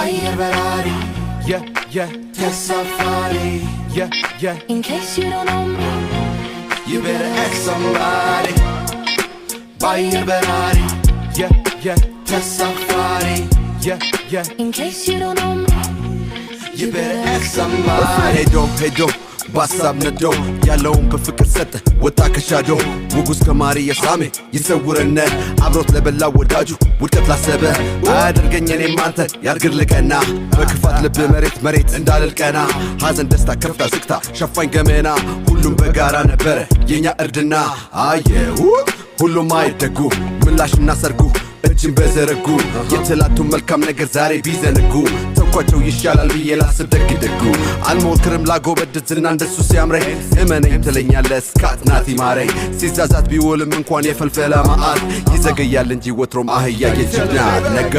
Baier Ferrari, yeah, yeah, Safari, yeah, yeah. In case you don't know me, you better ask somebody. Baier Ferrari, Yeah, yeah, Safari, yeah, yeah. In case you don't know me, you better ask somebody. ሄዶ በሀሳብ ነዶ ያለውን በፍቅር ሰጠ ወጣ ከሻዶ ውጉዝ ከማሪ የሳሜ ይሰውረነ አብሮት ለበላው ወዳጁ ውድቀት ላሰበ አያደርገኝ እኔም አንተ ያርግር ልቀና በክፋት ልብ መሬት እንዳልልቀና ሐዘን ደስታ ከፍታ ዝቅታ ሸፋኝ ገመና ሁሉም በጋራ ነበረ የኛ እርድና አየው ሁሉም አይደጉ ምላሽና ሰርጉ እጅን በዘረጉ የትላንቱን መልካም ነገር ዛሬ ቢዘነጉ ተንኳቸው ይሻላል ብዬ ላስብ ደግደጉ አልሞክርም ላጎበድድ ዝና እንደሱ ሲያምረኝ እመነኝ ትለኛለህ እስካት ናት ይማረኝ ሲዛዛት ቢውልም እንኳን የፈልፈላ መዓት ይዘገያል እንጂ ወትሮም አህያ የጅብ ናት ነገ